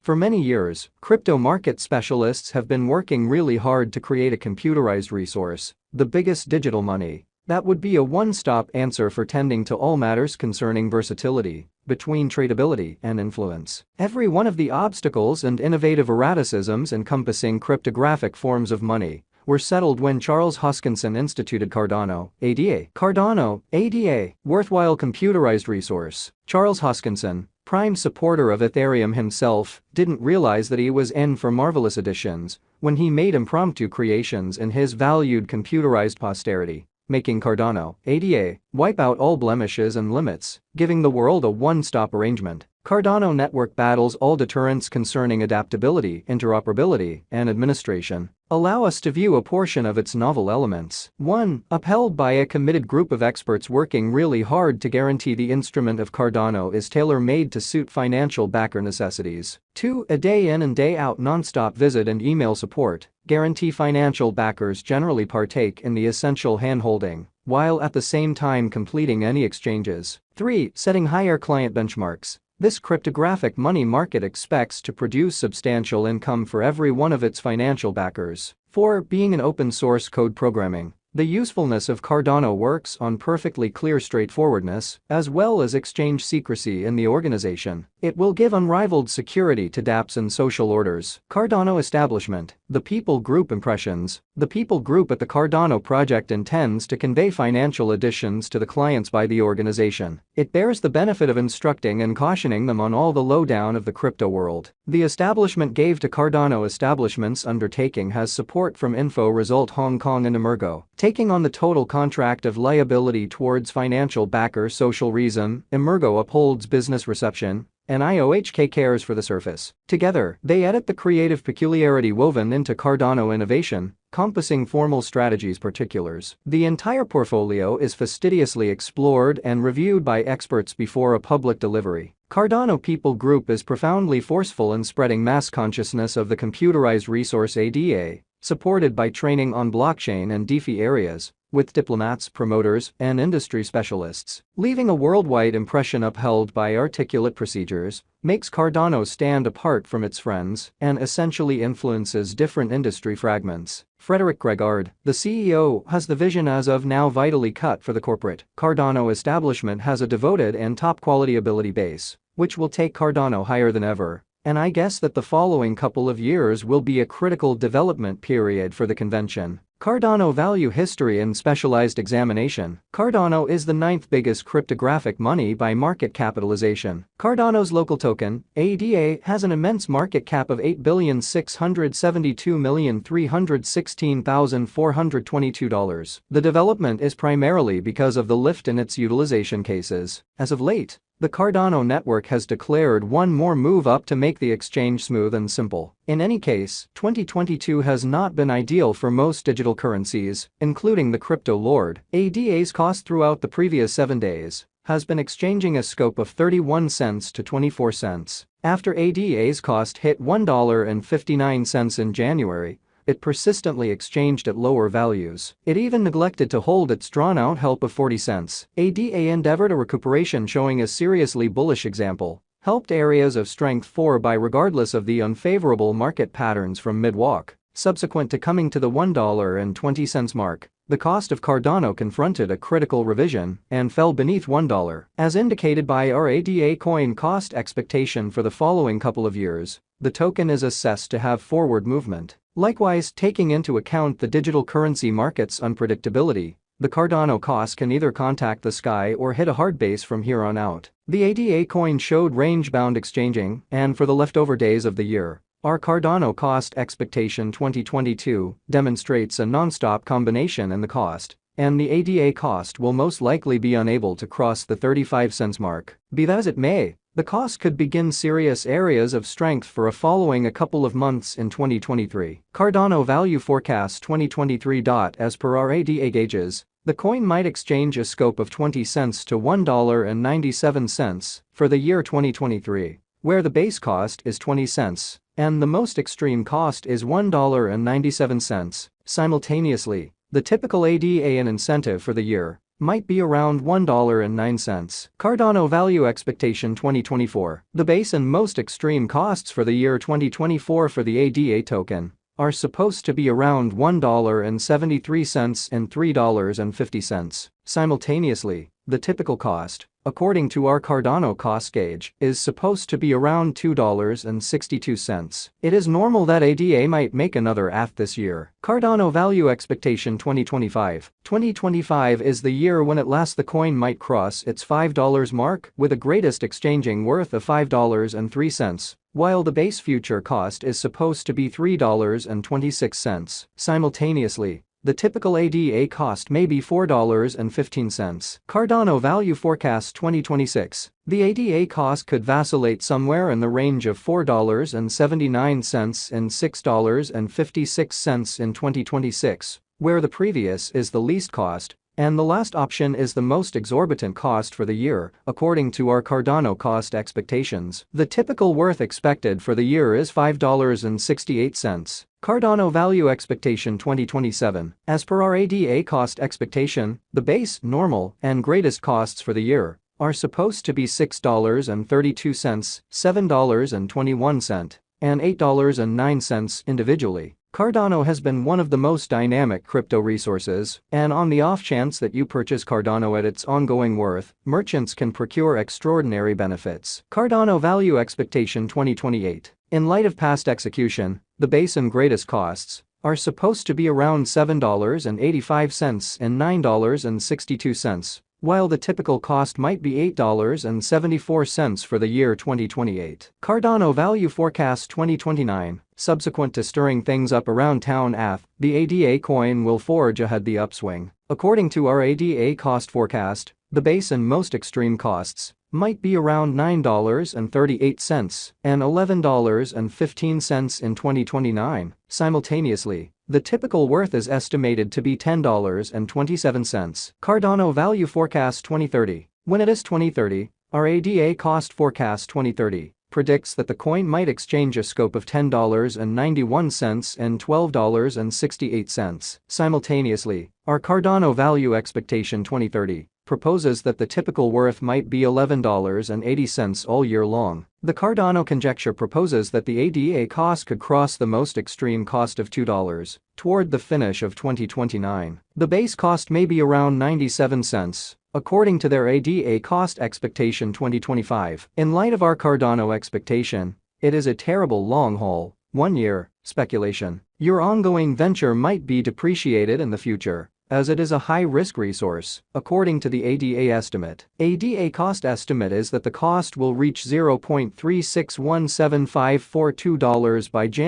For many years, crypto market specialists have been working really hard to create a computerized resource, the biggest digital money, that would be a one-stop answer for tending to all matters concerning versatility between tradability and influence. Every one of the obstacles and innovative erraticisms encompassing cryptographic forms of money were settled when Charles Hoskinson instituted Cardano, ADA. Cardano, ADA, worthwhile computerized resource. Charles Hoskinson, prime supporter of Ethereum himself, didn't realize that he was in for marvelous additions when he made impromptu creations in his valued computerized posterity, making Cardano, ADA, wipe out all blemishes and limits, giving the world a one-stop arrangement. Cardano network battles all deterrents concerning adaptability, interoperability, and administration. Allow us to view a portion of its novel elements. 1. Upheld by a committed group of experts working really hard to guarantee the instrument of Cardano is tailor-made to suit financial backer necessities. 2. A day in and day out non-stop visit and email support guarantee financial backers generally partake in the essential hand-holding, while at the same time completing any exchanges. 3. Setting higher client benchmarks. This cryptographic money market expects to produce substantial income for every one of its financial backers. 4. Being an open-source code programming. The usefulness of Cardano works on perfectly clear straightforwardness, as well as exchange secrecy in the organization. It will give unrivaled security to dApps and social orders. Cardano establishment. The People Group impressions. The People Group at the Cardano project intends to convey financial additions to the clients by the organization. It bears the benefit of instructing and cautioning them on all the lowdown of the crypto world. The establishment gave to Cardano establishment's undertaking has support from Info Result Hong Kong and Emergo. Taking on the total contract of liability towards financial backer Social Reason, Emergo upholds business reception, and IOHK cares for the surface. Together, they edit the creative peculiarity woven into Cardano innovation, compassing formal strategies particulars. The entire portfolio is fastidiously explored and reviewed by experts before a public delivery. Cardano People Group is profoundly forceful in spreading mass consciousness of the computerized resource ADA, supported by training on blockchain and DeFi areas, with diplomats, promoters, and industry specialists. Leaving a worldwide impression upheld by articulate procedures, makes Cardano stand apart from its friends, and essentially influences different industry fragments. Frederick Gregard, the CEO, has the vision as of now vitally cut for the corporate Cardano establishment has a devoted and top-quality ability base, which will take Cardano higher than ever. And I guess that the following couple of years will be a critical development period for the convention. Cardano value history and specialized examination. Cardano is the 9th biggest cryptographic money by market capitalization. Cardano's local token, ADA, has an immense market cap of $8,672,316,422. The development is primarily because of the lift in its utilization cases. As of late, the Cardano network has declared one more move up to make the exchange smooth and simple. In any case, 2022 has not been ideal for most digital currencies, including the crypto lord. ADA's cost throughout the previous 7 days has been exchanging a scope of 31 cents to 24 cents. After ADA's cost hit $1.59 in January, it persistently exchanged at lower values. It even neglected to hold its drawn-out help of 40 cents. ADA endeavored a recuperation showing a seriously bullish example, helped areas of strength by regardless of the unfavorable market patterns from mid-walk. Subsequent to coming to the $1.20 mark, the cost of Cardano confronted a critical revision and fell beneath $1. As indicated by our ADA coin cost expectation for the following couple of years, the token is assessed to have forward movement. Likewise, taking into account the digital currency market's unpredictability, the Cardano cost can either contact the sky or hit a hard base from here on out. The ADA coin showed range-bound exchanging, and for the leftover days of the year, our Cardano cost expectation 2022 demonstrates a non-stop combination in the cost, and the ADA cost will most likely be unable to cross the 35 cents mark. Be that as it may, the cost could begin serious areas of strength for a following a couple of months in 2023. Cardano value forecast 2023. As per our ADA gauges, the coin might exchange a scope of 20 cents to $1.97 for the year 2023, where the base cost is 20 cents and the most extreme cost is $1.97. Simultaneously, the typical ADA incentive for the year might be around $1.09. Cardano value expectation 2024. The base and most extreme costs for the year 2024 for the ADA token are supposed to be around $1.73 and $3.50. Simultaneously, the typical cost, according to our Cardano cost gauge, is supposed to be around $2.62. It is normal that ADA might make another AF this year. Cardano value expectation 2025. 2025 is the year when at last the coin might cross its $5 mark with a greatest exchanging worth of $5.03. While the base future cost is supposed to be $3.26. Simultaneously, the typical ADA cost may be $4.15. Cardano value forecast 2026. The ADA cost could vacillate somewhere in the range of $4.79 and $6.56 in 2026, where the previous is the least cost and the last option is the most exorbitant cost for the year, according to our Cardano cost expectations. The typical worth expected for the year is $5.68. Cardano value expectation 2027. As per our ADA cost expectation, the base, normal, and greatest costs for the year are supposed to be $6.32, $7.21, and $8.09 individually. Cardano has been one of the most dynamic crypto resources, and on the off chance that you purchase Cardano at its ongoing worth, merchants can procure extraordinary benefits. Cardano value expectation 2028. In light of past execution, the base and greatest costs are supposed to be around $7.85 and $9.62, while the typical cost might be $8.74 for the year 2028. Cardano value forecast 2029. Subsequent to stirring things up around town AF, the ADA coin will forge ahead the upswing. According to our ADA cost forecast, the base and most extreme costs might be around $9.38 and $11.15 in 2029. Simultaneously, the typical worth is estimated to be $10.27. Cardano value forecast 2030. When it is 2030, our ADA cost forecast 2030 predicts that the coin might exchange a scope of $10.91 and $12.68. Simultaneously, our Cardano value expectation 2030 proposes that the typical worth might be $11.80 all year long. The Cardano conjecture proposes that the ADA cost could cross the most extreme cost of $2 toward the finish of 2029. The base cost may be around 97 cents. According to their ADA cost expectation 2025. In light of our Cardano expectation, it is a terrible long haul, 1 year, speculation. Your ongoing venture might be depreciated in the future, as it is a high-risk resource. According to the ADA estimate, ADA cost estimate is that the cost will reach $0.3617542 by January